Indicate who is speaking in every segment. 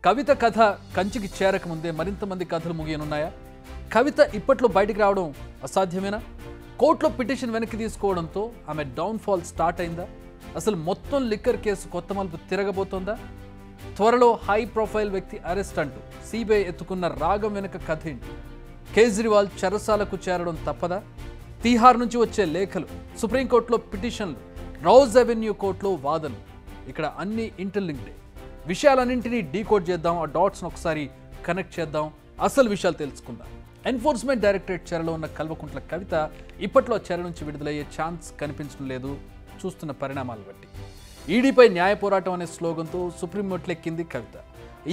Speaker 1: కవిత కథ కంచికి చేరకముందే మరింత మంది కథలు ముగియనున్నాయా? కవిత ఇప్పట్లో బయటికి రావడం అసాధ్యమేనా? కోర్టులో పిటిషన్ వెనక్కి తీసుకోవడంతో ఆమె డౌన్ఫాల్ స్టార్ట్ అయిందా? అసలు మొత్తం లిక్కర్ కేసు కొత్త మలుపు తిరగబోతోందా? త్వరలో హై ప్రొఫైల్ వ్యక్తి అరెస్ట్ అంటూ సిబిఐ ఎత్తుకున్న రాగం వెనుక కథ ఏంటి? కేజ్రీవాల్ చెరసాలకు చేరడం తప్పదా? తీహార్ నుంచి వచ్చే లేఖలు, సుప్రీంకోర్టులో పిటిషన్లు, రౌజ్ అవెన్యూ కోర్టులో వాదనలు, ఇక్కడ అన్ని ఇంటర్లింక్డే. విషయాలన్నింటినీ డీకోడ్ చేద్దాం, ఆ డాట్స్ను ఒకసారి కనెక్ట్ చేద్దాం, అసలు విషయాలు తెలుసుకుందాం. ఎన్ఫోర్స్మెంట్ డైరెక్టరేట్ చెరలో ఉన్న కల్వకుంట్ల కవిత ఇప్పట్లో చెర నుంచి విడుదలయ్యే ఛాన్స్ కనిపించడం లేదు చూస్తున్న పరిణామాలు బట్టి. ఈడీపై న్యాయ పోరాటం అనే స్లోగన్తో సుప్రీం మెట్లెక్కింది కవిత.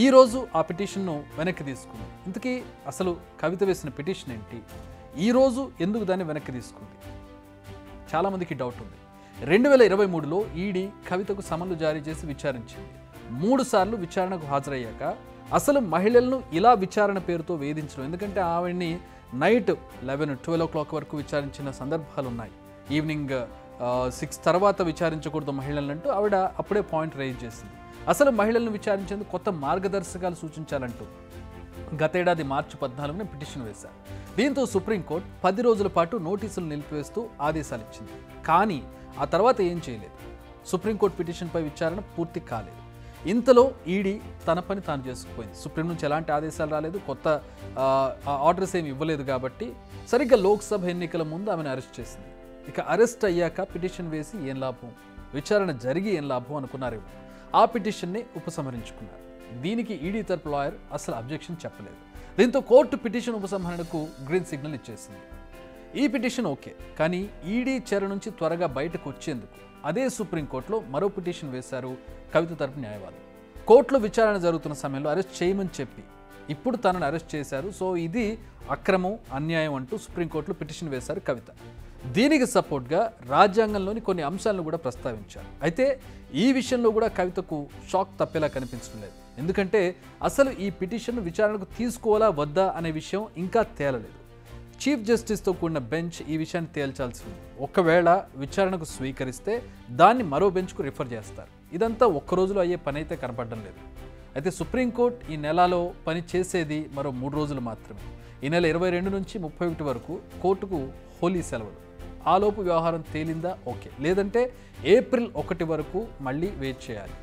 Speaker 1: ఈరోజు ఆ పిటిషన్ను వెనక్కి తీసుకుంది. ఇంతకీ అసలు కవిత వేసిన పిటిషన్ ఏంటి? ఈరోజు ఎందుకు దాన్ని వెనక్కి తీసుకుంది? చాలామందికి డౌట్ ఉంది. 2023లో ఈడీ కవితకు సమన్లు జారీ చేసి విచారించింది. 3 సార్లు విచారణకు హాజరయ్యాక అసలు మహిళలను ఇలా విచారణ పేరుతో వేధించడం, ఎందుకంటే ఆవిడ్ని నైట్ 11-12 o'clock వరకు విచారించిన సందర్భాలు ఉన్నాయి. ఈవినింగ్ 6 తర్వాత విచారించకూడదు మహిళలంటూ ఆవిడ అప్పుడే పాయింట్ రైజ్ చేసింది. అసలు మహిళలను విచారించేందుకు కొత్త మార్గదర్శకాలు సూచించాలంటూ గతేడాది మార్చి 14న పిటిషన్ వేశారు. దీంతో సుప్రీంకోర్టు 10 రోజుల పాటు నోటీసులు నిలిపివేస్తూ ఆదేశాలు ఇచ్చింది. కానీ ఆ తర్వాత ఏం చేయలేదు. సుప్రీంకోర్టు పిటిషన్పై విచారణ పూర్తి కాలేదు. ఇంతలో ఈడీ తన పని తాను చేసుకుపోయింది. సుప్రీం నుంచి ఎలాంటి ఆదేశాలు రాలేదు, కొత్త ఆర్డర్స్ ఏమి ఇవ్వలేదు. కాబట్టి సరిగ్గా లోక్సభ ఎన్నికల ముందు ఆమెను అరెస్ట్ చేసింది. ఇక అరెస్ట్ అయ్యాక పిటిషన్ వేసి ఏం లాభం, విచారణ జరిగి ఏం లాభం అనుకున్నారేమో. ఆ పిటిషన్ని ఉపసంహరించుకున్నారు. దీనికి ఈడీ తరపు లాయర్ అసలు అబ్జెక్షన్ చెప్పలేదు. దీంతో కోర్టు పిటిషన్ ఉపసంహరణకు గ్రీన్ సిగ్నల్ ఇచ్చేసింది. ఈ పిటిషన్ ఓకే, కానీ ఈడీ చెర నుంచి త్వరగా బయటకు వచ్చేందుకు అదే సుప్రీంకోర్టులో మరో పిటిషన్ వేశారు కవిత తరపు న్యాయవాదులు. కోర్టులో విచారణ జరుగుతున్న సమయంలో అరెస్ట్ చేయమని చెప్పి ఇప్పుడు తనను అరెస్ట్ చేశారు, సో ఇది అక్రమం, అన్యాయం అంటూ సుప్రీంకోర్టులో పిటిషన్ వేశారు కవిత. దీనికి సపోర్ట్గా రాజ్యాంగంలోని కొన్ని అంశాలను కూడా ప్రస్తావించారు. అయితే ఈ విషయంలో కూడా కవితకు షాక్ తప్పేలా కనిపించడం లేదు. ఎందుకంటే అసలు ఈ పిటిషన్ను విచారణకు తీసుకోవాలా వద్దా అనే విషయం ఇంకా తేలలేదు. చీఫ్ జస్టిస్తో కూడిన బెంచ్ ఈ విషయాన్ని తేల్చాల్సి ఉంది. ఒకవేళ విచారణకు స్వీకరిస్తే దాన్ని మరో బెంచ్కు రిఫర్ చేస్తారు. ఇదంతా ఒక్క రోజులో అయ్యే పని అయితే కనపడడం లేదు. అయితే సుప్రీంకోర్టు ఈ నెలలో పని చేసేది మరో 3 రోజులు మాత్రమే. ఈ నెల 22 నుంచి 31 వరకు కోర్టుకు హోలీ సెలవులు. ఆలోపు వ్యవహారం తేలిందా ఓకే, లేదంటే ఏప్రిల్ 1 వరకు మళ్ళీ వెయిట్ చేయాలి.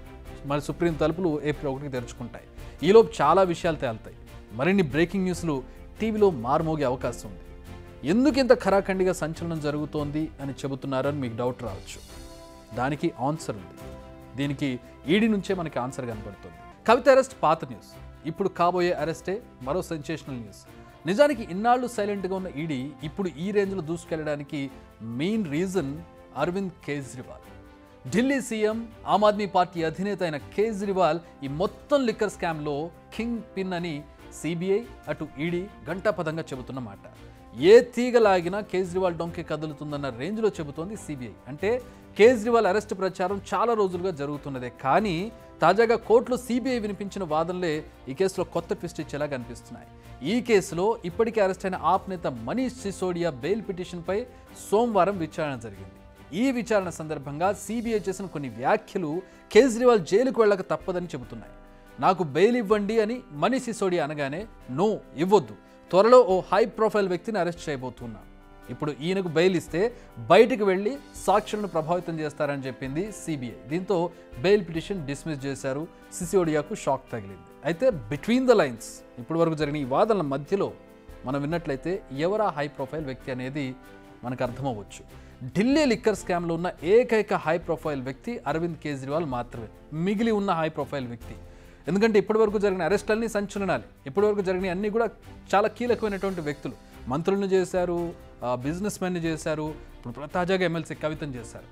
Speaker 1: మరి సుప్రీం తలుపులు ఏప్రిల్ 1కి తెరుచుకుంటాయి. ఈలోపు చాలా విషయాలు తేలుతాయి. మరిన్ని బ్రేకింగ్ న్యూస్లు టీవీలో మారుమోగే అవకాశం ఉంది. ఎందుకు ఇంత ఖరాఖండిగా సంచలనం జరుగుతోంది అని చెబుతున్నారని మీకు డౌట్ రావచ్చు. దానికి ఆన్సర్ ఉంది. దీనికి ఈడీ నుంచే మనకి ఆన్సర్ కనబడుతుంది. కవిత అరెస్ట్ పాత న్యూస్, ఇప్పుడు కాబోయే అరెస్టే మరో సెన్సేషనల్ న్యూస్. నిజానికి ఇన్నాళ్ళు సైలెంట్గా ఉన్న ఈడీ ఇప్పుడు ఈ రేంజ్లో దూసుకెళ్లడానికి main reason Arvind Kejriwal. Delhi CM, Aam Aadmi party అధినేత అయిన కేజ్రీవాల్ ఈ మొత్తం లిక్కర్ స్కామ్లో కింగ్ పిన్ అని సిబిఐ అటు ఈడీ గంటాపదంగా చెబుతున్న మాట. ఏ తీగలాగినా కేజ్రీవాల్ డొంకే కదులుతుందన్న రేంజ్లో చెబుతోంది సిబిఐ. అంటే కేజ్రీవాల్ అరెస్ట్ ప్రచారం చాలా రోజులుగా జరుగుతున్నదే, కానీ తాజాగా కోర్టులో సిబిఐ వినిపించిన వాదనలే ఈ కేసులో కొత్త ట్విస్ట్ ఇచ్చేలా కనిపిస్తున్నాయి. ఈ కేసులో ఇప్పటికే అరెస్ట్ అయిన ఆప్ నేత మనీష్ సిసోడియా బెయిల్ పిటిషన్పై సోమవారం విచారణ జరిగింది. ఈ విచారణ సందర్భంగా సిబిఐ చేసిన కొన్ని వ్యాఖ్యలు కేజ్రీవాల్ జైలుకు వెళ్ళక తప్పదని చెబుతున్నాయి. నాకు బెయిల్ ఇవ్వండి అని మనీష్ సిసోడియా అనగానే నో ఇవ్వొద్దు, త్వరలో ఓ హై ప్రొఫైల్ వ్యక్తిని అరెస్ట్ చేయబోతున్నా, ఇప్పుడు ఈయనకు బెయిల్ ఇస్తే బయటికి వెళ్ళి సాక్షులను ప్రభావితం చేస్తారని చెప్పింది సిబిఐ. దీంతో బెయిల్ పిటిషన్ డిస్మిస్ చేశారు. సిసోడియాకు షాక్ తగిలింది. అయితే బిట్వీన్ ద లైన్స్ ఇప్పటి వరకు జరిగిన ఈ వాదనల మధ్యలో మనం విన్నట్లయితే ఎవరా హై ప్రొఫైల్ వ్యక్తి అనేది మనకు అర్థమవ్వచ్చు. ఢిల్లీ లిక్కర్ స్కామ్లో ఉన్న ఏకైక హై ప్రొఫైల్ వ్యక్తి అరవింద్ కేజ్రీవాల్ మాత్రమే మిగిలి ఉన్న హై ప్రొఫైల్ వ్యక్తి. ఎందుకంటే ఇప్పటివరకు జరిగిన అరెస్టులన్నీ సంచలనాలు, ఇప్పటివరకు జరిగిన అన్నీ కూడా చాలా కీలకమైనటువంటి వ్యక్తులు. మంత్రులను చేశారు, బిజినెస్ మెన్ని చేశారు, ఇప్పుడు తాజాగా ఎమ్మెల్సీ కవితను చేశారు.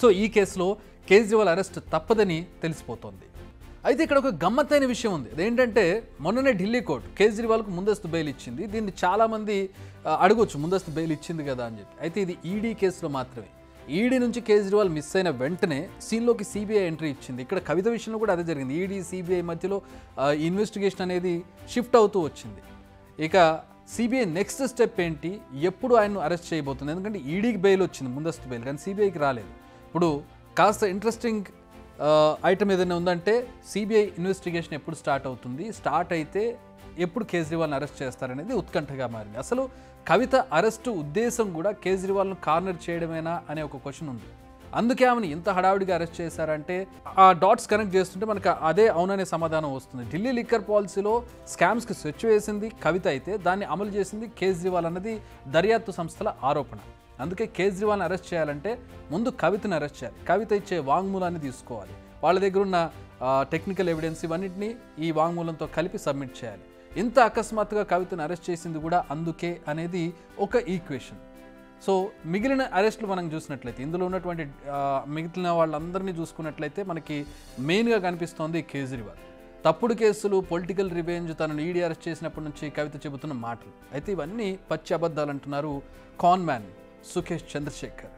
Speaker 1: సో ఈ కేసులో కేజ్రీవాల్ అరెస్ట్ తప్పదని తెలిసిపోతోంది. అయితే ఇక్కడ ఒక గమ్మత్తైన విషయం ఉంది. అదేంటంటే మొన్ననే ఢిల్లీ కోర్టు కేజ్రీవాల్కు ముందస్తు బెయిల్ ఇచ్చింది. దీన్ని చాలామంది అడగొచ్చు, ముందస్తు బెయిల్ ఇచ్చింది కదా అని చెప్పి. అయితే ఇది ఈడీ కేసులో మాత్రమే. ఈడీ నుంచి కేజ్రీవాల్ మిస్ అయిన వెంటనే సీన్లోకి సిబిఐ ఎంట్రీ ఇచ్చింది. ఇక్కడ కవిత విషయంలో కూడా అదే జరిగింది. ఈడీ సిబిఐ మధ్యలో ఇన్వెస్టిగేషన్ అనేది షిఫ్ట్ అవుతూ వచ్చింది. ఇక సిబిఐ నెక్స్ట్ స్టెప్ ఏంటి, ఎప్పుడు ఆయన్ను అరెస్ట్ చేయబోతుంది? ఎందుకంటే ఈడీకి బెయిల్ వచ్చింది, ముందస్తు బెయిల్, కానీ సిబిఐకి రాలేదు. ఇప్పుడు కాస్త ఇంట్రెస్టింగ్ ఐటమ్ ఏదైనా ఉందంటే సిబిఐ ఇన్వెస్టిగేషన్ ఎప్పుడు స్టార్ట్ అవుతుంది, స్టార్ట్ అయితే ఎప్పుడు కేజ్రీవాల్ని అరెస్ట్ చేస్తారనేది ఉత్కంఠగా మారింది. అసలు కవిత అరెస్టు ఉద్దేశం కూడా కేజ్రీవాల్ను కార్నర్ చేయడమేనా అనే ఒక క్వశ్చన్ ఉంది. అందుకే ఆమెను ఇంత హడావుడిగా అరెస్ట్ చేశారంటే ఆ డాట్స్ కనెక్ట్ చేస్తుంటే మనకు అదే అవుననే సమాధానం వస్తుంది. ఢిల్లీ లిక్కర్ పాలసీలో స్కామ్స్కి స్విచ్ వేసింది కవిత అయితే దాన్ని అమలు చేసింది కేజ్రీవాల్ అన్నది దర్యాప్తు సంస్థల ఆరోపణ. అందుకే కేజ్రీవాల్ని అరెస్ట్ చేయాలంటే ముందు కవితను అరెస్ట్ చేయాలి, కవిత ఇచ్చే వాంగ్మూలాన్ని తీసుకోవాలి, వాళ్ళ దగ్గర ఉన్న టెక్నికల్ ఎవిడెన్స్ ఇవన్నింటినీ ఈ వాంగ్మూలంతో కలిపి సబ్మిట్ చేయాలి. ఇంత అకస్మాత్తుగా కవితను అరెస్ట్ చేసింది కూడా అందుకే అనేది ఒక ఈక్వేషన్. సో మిగిలిన అరెస్టులు మనం చూసినట్లయితే ఇందులో ఉన్నటువంటి మిగిలిన వాళ్ళందరినీ చూసుకున్నట్లయితే మనకి మెయిన్గా కనిపిస్తోంది కేజ్రీవాల్. తప్పుడు కేసులు, పొలిటికల్ రివెంజ్, తనను ఈడీ అరెస్ట్ చేసినప్పటి నుంచి కవిత చెబుతున్న మాటలు అయితే ఇవన్నీ పచ్చి అబద్ధాలు అంటున్నారు కాన్ మ్యాన్ సుఖేష్ చంద్రశేఖర్.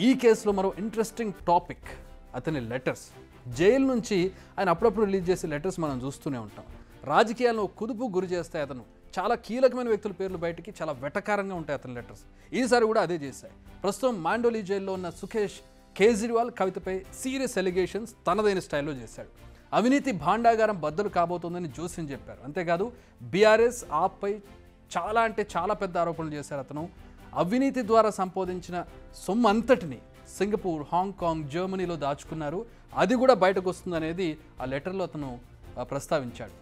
Speaker 1: ఈ కేసులో మరో ఇంట్రెస్టింగ్ టాపిక్ అతని లెటర్స్. జైలు నుంచి ఆయన అప్పుడప్పుడు రిలీజ్ చేసే లెటర్స్ మనం చూస్తూనే ఉంటాం. రాజకీయాలను కుదుపు గురి చేస్తాయి. అతను చాలా కీలకమైన వ్యక్తుల పేర్లు బయటికి చాలా వెటకారంగా ఉంటాయి అతని లెటర్స్. ఈసారి కూడా అదే చేశాయి. ప్రస్తుతం మాండోలి జైల్లో ఉన్న సుఖేష్ కేజ్రీవాల్ కవితపై సీరియస్ ఎలిగేషన్స్ తనదైన స్టైల్లో చేశాడు. అవినీతి భాండాగారం బద్దలు కాబోతోందని జోస్యం చెప్పారు. అంతేకాదు బీఆర్ఎస్ ఆప్పై చాలా అంటే చాలా పెద్ద ఆరోపణలు చేశారు అతను. అవినీతి ద్వారా సంపాదించిన సొమ్ము అంతటిని సింగపూర్, హాంకాంగ్, జర్మనీలో దాచుకున్నారు, అది కూడా బయటకు వస్తుందనేది ఆ లెటర్లో అతను ప్రస్తావించాడు.